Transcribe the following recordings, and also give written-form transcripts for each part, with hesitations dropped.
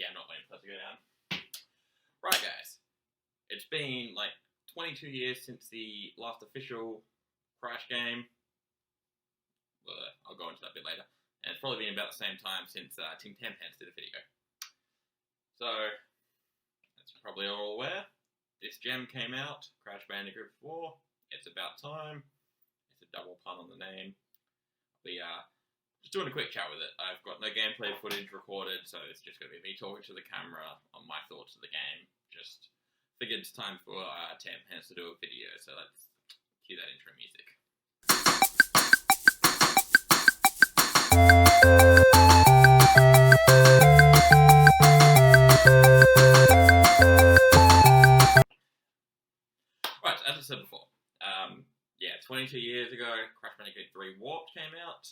Yeah, I'm not waiting for that to go down. Right, guys. It's been like 22 years since the last official Crash game. Well, I'll go into that a bit later. And it's probably been about the same time since Tim Tam Pants did a video. So, as you're probably all aware, this gem came out, Crash Bandicoot 4. It's about time. It's a double pun on the name. We are just doing a quick chat with it. I've got no gameplay footage recorded, so it's just going to be me talking to the camera on my thoughts of the game. Just figured it's time for Tam Pants to do a video, so let's cue that intro music. Right, as I said before, 22 years ago, Crash Bandicoot 3 Warped came out,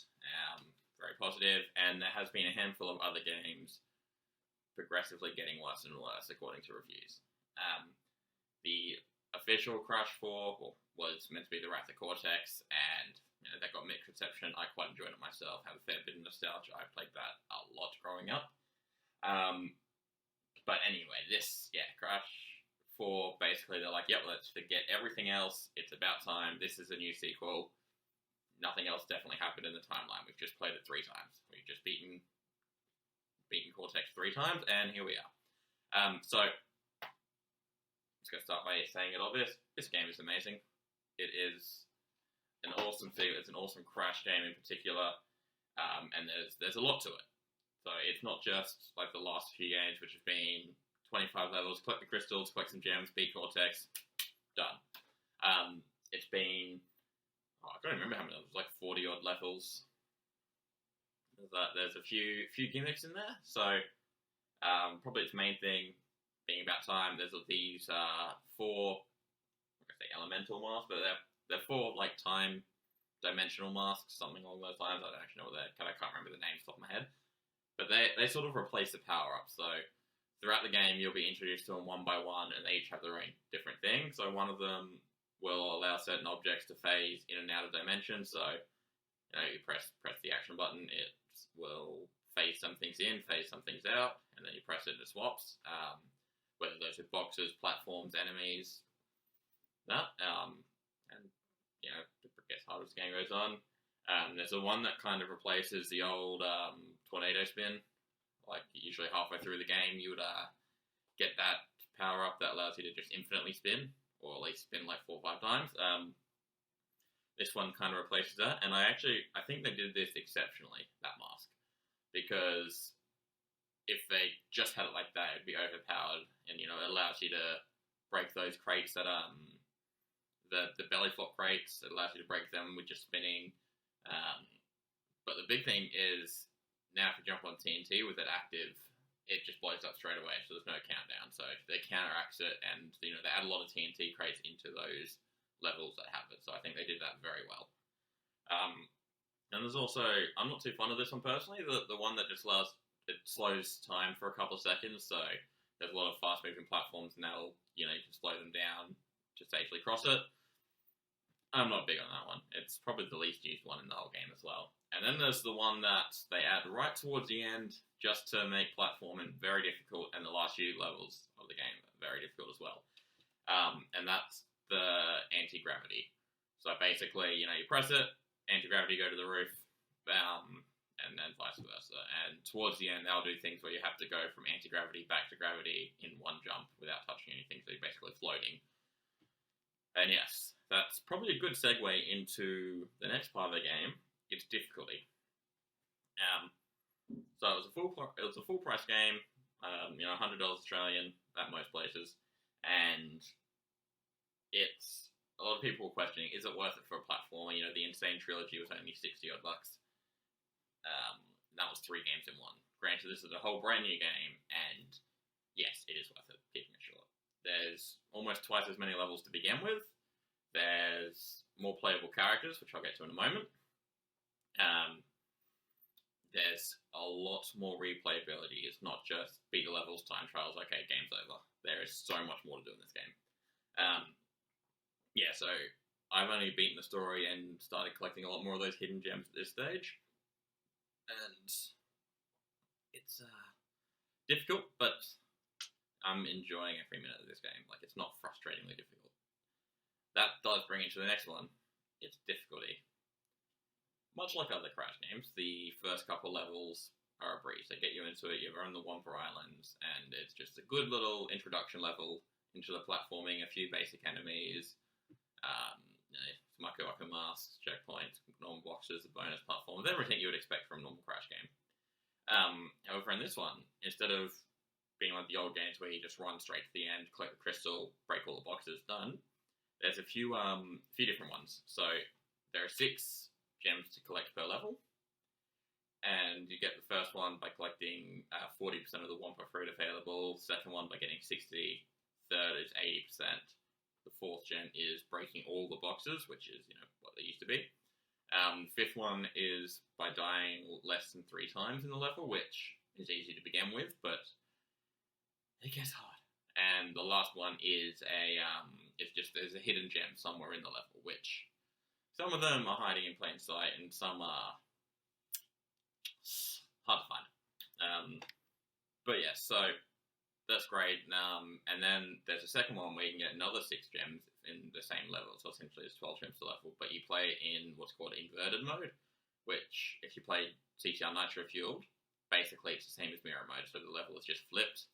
very positive, and there has been a handful of other games progressively getting worse and worse according to reviews. The official Crash 4 was meant to be the Wrath of Cortex, and that got mixed reception. I quite enjoyed it myself, have a fair bit of nostalgia. I played that a lot growing up. But anyway, Crash 4, basically they're like, yep, let's forget everything else. It's about time. This is a new sequel. Nothing else definitely happened in the timeline. We've just played it 3 times. We've just beaten Cortex 3 times, and here we are. So, let's go start by saying it obvious. This game is amazing. It is an awesome thing. It's an awesome Crash game in particular, and there's a lot to it. So it's not just like the last few games, which have been 25 levels, collect the crystals, collect some gems, beat Cortex, done. It's been, I don't remember how many levels, like 40 odd levels. There's a few gimmicks in there, so probably its main thing being about time. There's these 4, elemental masks, but they're 4 like time dimensional masks, something along those lines. I don't actually know what they're, I can't remember the names off the top of my head, but they sort of replace the power-ups. So throughout the game, you'll be introduced to them one by one, and they each have their own different thing. So one of them will allow certain objects to phase in and out of dimensions. So you press the action button, it will phase some things in, phase some things out, and then you press it and it swaps. Whether those are boxes, platforms, enemies, and it gets harder as the game goes on. There's the one that kind of replaces the old tornado spin. Like usually halfway through the game, you would get that power up that allows you to just infinitely spin, or at least spin like 4 or 5 times. This one kind of replaces that, and I think they did this exceptionally, that mask, because if they just had it like that, it'd be overpowered, and it allows you to break those crates that the belly flop crates. It allows you to break them with just spinning. But the big thing is now if you jump on TNT with it active, it just blows up straight away, so there's no countdown. So they counteracts it, and they add a lot of TNT crates into those levels that have it. So I think they did that very well. And there's also, I'm not too fond of this one personally, the one that just slows time for a couple of seconds. So there's a lot of fast moving platforms, and that'll you can slow them down to safely cross it. I'm not big on that one. It's probably the least used one in the whole game as well. And then there's the one that they add right towards the end just to make platforming very difficult, and the last few levels of the game are very difficult as well. And that's the anti-gravity. So basically, you press it, anti-gravity go to the roof, and then vice versa. And towards the end, they'll do things where you have to go from anti-gravity back to gravity in one jump without touching anything, so you're basically floating. And yes, that's probably a good segue into the next part of the game. It's difficulty. So it was a full price game. $100 Australian at most places, and it's a lot of people were questioning, is it worth it for a platformer? The Insane Trilogy was only $60 odd bucks. That was 3 games in one. Granted, this is a whole brand new game, and yes, it is worth it. Keeping it short. There's almost twice as many levels to begin with. There's more playable characters, which I'll get to in a moment. There's a lot more replayability. It's not just beat the levels, time trials, okay, game's over. There is so much more to do in this game. So I've only beaten the story and started collecting a lot more of those hidden gems at this stage. And it's difficult, but I'm enjoying every minute of this game. Like, it's not frustratingly difficult. That does bring it to the next one. It's difficulty. Much like other Crash games, the first couple levels are a breeze. They get you into it, you're on the Wumpa Islands, and it's just a good little introduction level into the platforming, a few basic enemies, Mako Waka masks, checkpoints, normal boxes, a bonus platform, everything you would expect from a normal Crash game. However, in this one, instead of being like the old games where you just run straight to the end, collect the crystal, break all the boxes, done, there's a few different ones. So there are 6 gems to collect per level, and you get the first one by collecting 40% of the Wumpa fruit available, second one by getting 60, third is 80%, the fourth gem is breaking all the boxes, which is, what they used to be. Fifth one is by dying less than 3 times in the level, which is easy to begin with, but it gets hard. And the last one is there's a hidden gem somewhere in the level, which some of them are hiding in plain sight, and some are hard to find. But yeah, so that's great. And then there's a second one where you can get another 6 gems in the same level. So essentially it's 12 gems to level, but you play in what's called inverted mode, which if you play CTR Nitro Fueled, basically it's the same as mirror mode. So the level is just flipped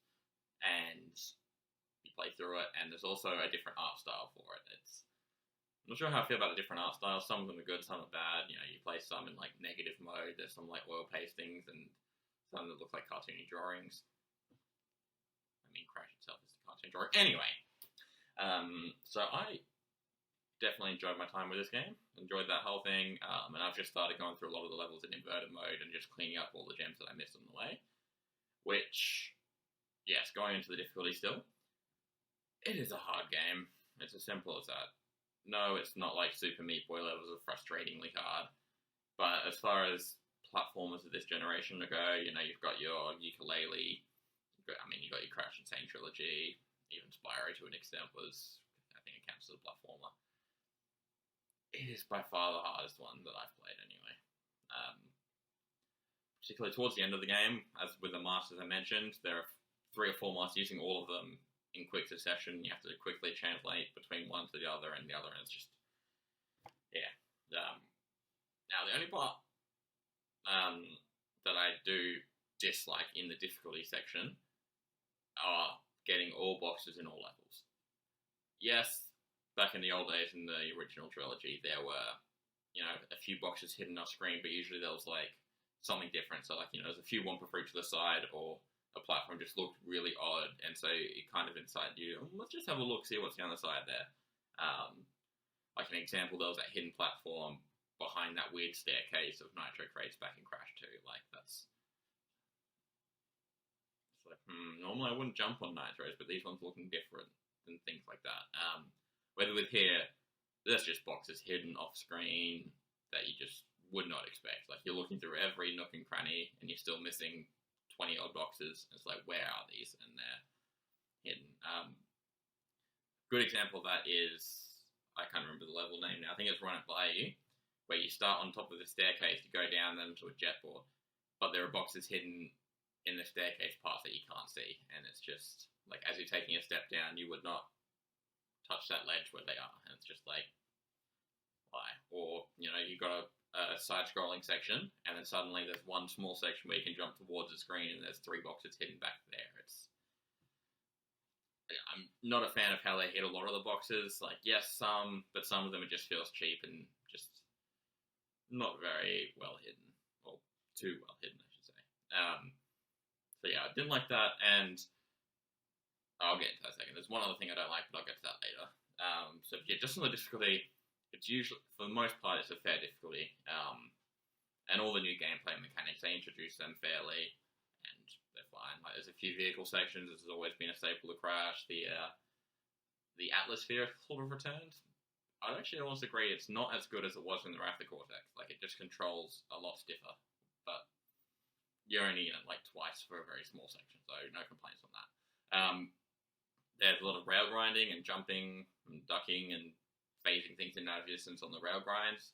and you play through it. And there's also a different art style for it. I'm not sure how I feel about the different art styles. Some of them are good, some are bad. You play some in like negative mode. There's some like oil pastings and some that look like cartoony drawings. Crash itself is the cartoon drawing. Anyway, so I definitely enjoyed my time with this game. Enjoyed that whole thing, and I've just started going through a lot of the levels in inverted mode and just cleaning up all the gems that I missed on the way. Which, yes, going into the difficulty still, it is a hard game. It's as simple as that. No, it's not like Super Meat Boy levels are frustratingly hard. But as far as platformers of this generation go, you've got your Yooka-Laylee. You got your Crash Insane trilogy, even Spyro to an extent I think it counts as a platformer. It is by far the hardest one that I've played anyway. Particularly towards the end of the game, as with the masters I mentioned, there are 3 or 4 masters using all of them in quick succession. You have to quickly translate between one to the other, and it's just, yeah. Now the only part that I do dislike in the difficulty section are getting all boxes in all levels. Yes, back in the old days in the original trilogy, there were, a few boxes hidden off screen, but usually there was like something different. So like, there's a few Wumpa fruit to the side, or a platform just looked really odd, and so it kind of incited you, let's just have a look, see what's on the side there. Like an example, there was that hidden platform behind that weird staircase of Nitro crates back in Crash 2. Like, that's... normally I wouldn't jump on Nitros, but these ones looking different and things like that. Whether with here, there's just boxes hidden off screen that you just would not expect. Like, you're looking through every nook and cranny, and you're still missing 20 odd boxes. It's like, where are these? And they're hidden. Good example of that is, I can't remember the level name now. I think it's Run It By You, where you start on top of the staircase, you go down then to a jet board, but there are boxes hidden in the staircase parts that you can't see, and it's just like, as you're taking a step down, you would not touch that ledge where they are, and it's just like, why? Or you've got a side-scrolling section, and then suddenly there's one small section where you can jump towards the screen, and there's 3 boxes hidden back there. I'm not a fan of how they hit a lot of the boxes. Like, yes, some, but some of them it just feels cheap and just not very well hidden, or too well hidden, I should say. So yeah, I didn't like that, and I'll get into that in a second. There's one other thing I don't like, but I'll get to that later. So yeah, just on the difficulty, it's usually, for the most part, it's a fair difficulty. And all the new gameplay mechanics, they introduce them fairly, and they're fine. Like, there's a few vehicle sections. This has always been a staple of Crash. The atmosphere sort of returned. I'd actually almost agree it's not as good as it was in the Wrath of Cortex. Like, it just controls a lot stiffer, but you're only in it like twice for a very small section, so no complaints on that. There's a lot of rail grinding and jumping and ducking and phasing things in out of distance on the rail grinds.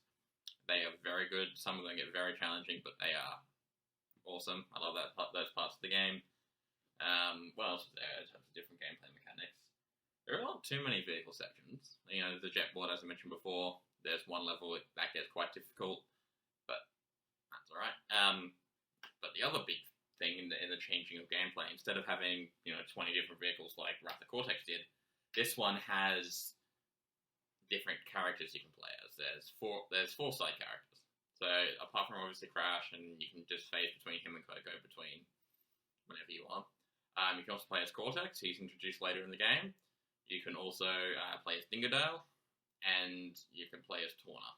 They are very good. Some of them get very challenging, but they are awesome. I love those parts of the game. What else is there in terms of different gameplay mechanics? There are not too many vehicle sections. You know, the jet board, as I mentioned before, there's one level that gets quite difficult, but that's alright. But the other big thing in the changing of gameplay, instead of having 20 different vehicles like Wrath of Cortex did, this one has different characters you can play as. There's four side characters. So apart from obviously Crash, and you can just phase between him and Coco between whenever you want. You can also play as Cortex. He's introduced later in the game. You can also play as Dingodile, and you can play as Torna.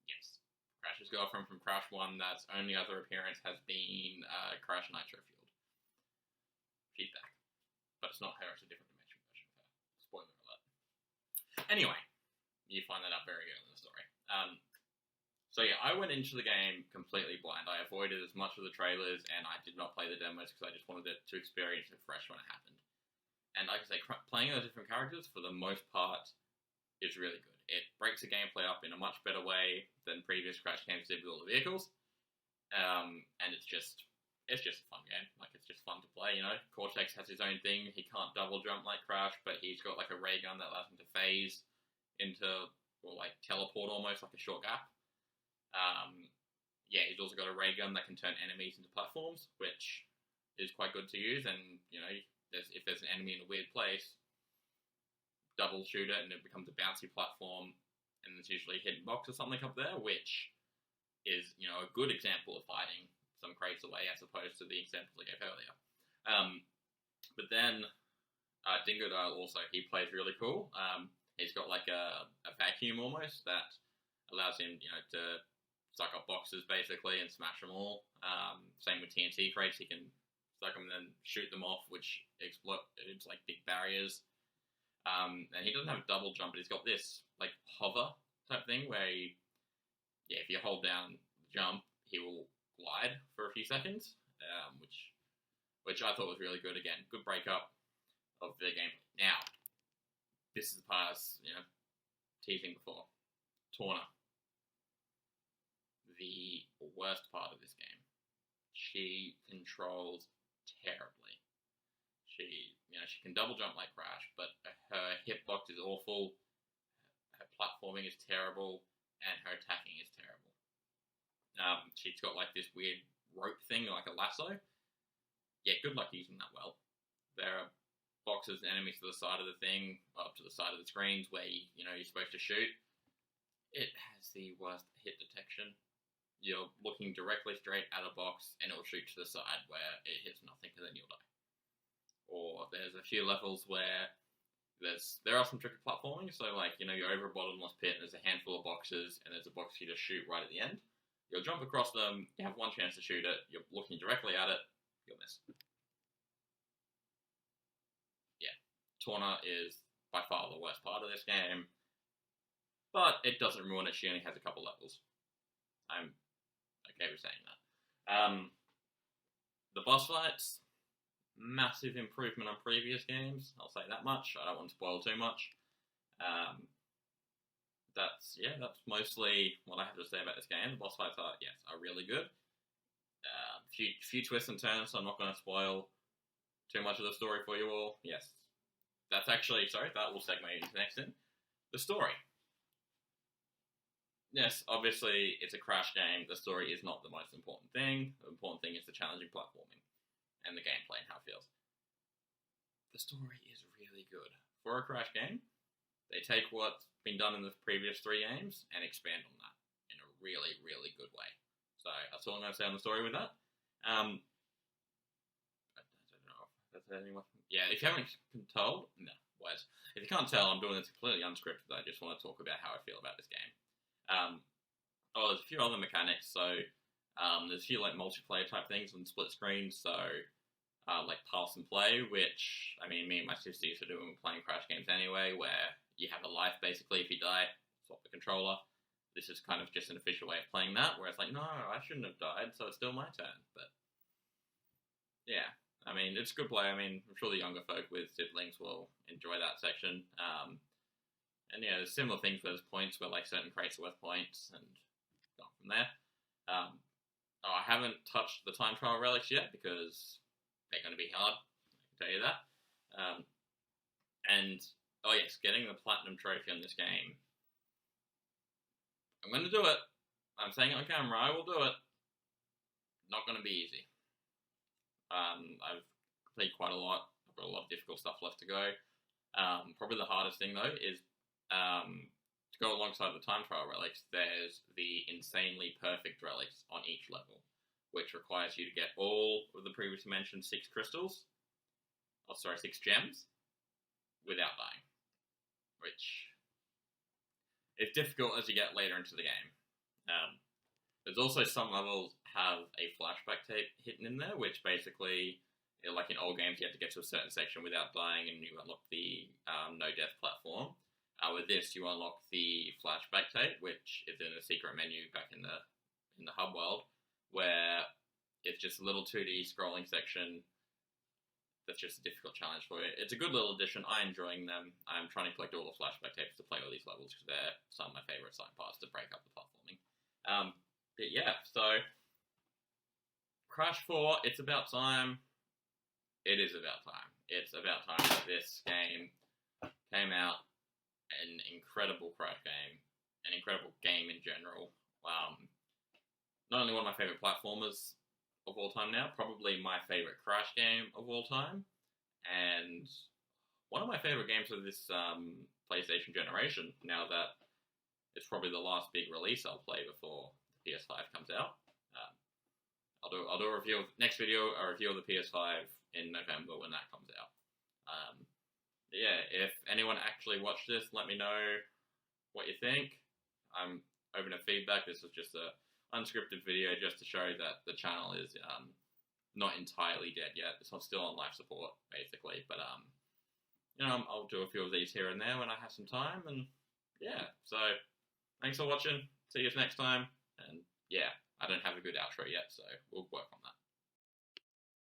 Yes. Crash's girlfriend from Crash 1, that's only other appearance has been Crash Nitro Fueled. She's back. But it's not her, it's a different dimension version of her. Spoiler alert. Anyway, you find that out very early in the story. So yeah, I went into the game completely blind. I avoided as much of the trailers, and I did not play the demos because I just wanted to experience it fresh when it happened. And like I say, playing the different characters, for the most part, is really good. It breaks the gameplay up in a much better way than previous Crash games did with all the vehicles. And it's just a fun game. Like, it's just fun to play, you know? Cortex has his own thing. He can't double jump like Crash, but he's got like a ray gun that allows him to phase into, or like teleport almost, like a short gap. Yeah, he's also got a ray gun that can turn enemies into platforms, which is quite good to use. And, you know, if there's an enemy in a weird place, double shoot it and it becomes a bouncy platform, and there's usually a hidden box or something up there, which is, you know, a good example of hiding some crates away as opposed to the examples I gave earlier. But then Dingodile also, he plays really cool. He's got like a vacuum almost that allows him, you know, to suck up boxes basically and smash them all. Same with TNT crates, he can suck them and then shoot them off, which it's like big barriers. And he doesn't have a double jump, but he's got this like hover type thing where if you hold down jump, he will glide for a few seconds, which I thought was really good. Again, good breakup of the gameplay. Now, this is the part I was, teasing before. Torna. The worst part of this game. She controls terribly. She can double jump like Crash, but her hitbox is awful, her platforming is terrible, and her attacking is terrible. She's got like this weird rope thing, like a lasso. Yeah, good luck using that well. There are boxes and enemies to the side of the thing, up to the side of the screens where you're supposed to shoot. It has the worst hit detection. You're looking directly straight at a box, and it'll shoot to the side where it hits nothing, and then you'll die. Or there's a few levels where there are some tricky platforming, so like, you're over a bottomless pit and there's a handful of boxes and there's a box for you to shoot right at the end. You'll jump across them, you have one chance to shoot it, you're looking directly at it, you'll miss. Yeah, Torna is by far the worst part of this game, but it doesn't ruin it, she only has a couple levels. I'm okay with saying that. The boss fights, massive improvement on previous games, I'll say that much. I don't want to spoil too much. That's mostly what I have to say about this game. The boss fights are really good. Few twists and turns, so I'm not going to spoil too much of the story for you all. Yes, that will segue into next thing. The story. Yes, obviously it's a Crash game. The story is not the most important thing. The important thing is the challenging platforming and the gameplay and how it feels. The story is really good. For a Crash game, they take what's been done in the previous 3 games and expand on that in a really, really good way. So that's all I'm going to say on the story with that. I don't know if that's anyone. Yeah, if you haven't told, no, words. If you can't tell, I'm doing this completely unscripted. I just want to talk about how I feel about this game. There's a few other mechanics. So there's a few like multiplayer type things on split screens. So like pass and play, which me and my sister used to do when we were playing Crash games anyway, where you have a life basically. If you die, swap the controller. This is kind of just an official way of playing that, where it's like, no, I shouldn't have died, so it's still my turn. But yeah, it's good play. I'm sure the younger folk with siblings will enjoy that section. And yeah, there's similar things where there's points where like certain crates are worth points, and go on from there. I haven't touched the time trial relics yet because they're going to be hard. tell you that. And oh yes, getting the platinum trophy on this game. I'm going to do it. I'm saying it on camera. I will do it. Not going to be easy. I've played quite a lot. I've got a lot of difficult stuff left to go. Probably the hardest thing though is to go alongside the time trial relics. There's the insanely perfect relics on each level, which requires you to get all of the previously mentioned 6 crystals. 6 gems without dying, which is difficult as you get later into the game. There's also some levels have a flashback tape hidden in there, which basically, like in old games, you had to get to a certain section without dying, and you unlock the no death platform. With this, you unlock the flashback tape, which is in a secret menu back in the hub world, where it's just a little 2D scrolling section. That's just a difficult challenge for you. It's a good little addition. I'm enjoying them. I'm trying to collect all the flashback tapes to play all these levels because they're some of my favorite side parts to break up the platforming. But yeah, so Crash 4, it's about time. It is about time. It's about time that this game came out. An incredible Crash game. An incredible game in general. Not only one of my favorite platformers of all time now, probably my favorite Crash game of all time, and one of my favorite games of this PlayStation generation, now that it's probably the last big release I'll play before the PS5 comes out. I'll do a review of, next video, a review of the PS5 in November when that comes out. Yeah, if anyone actually watched this, let me know what you think. I'm open to feedback. This was just a unscripted video just to show that the channel is not entirely dead yet. It's still on life support, basically. But, I'll do a few of these here and there when I have some time. And, yeah, so thanks for watching. See you next time. And, yeah, I don't have a good outro yet, so we'll work on that.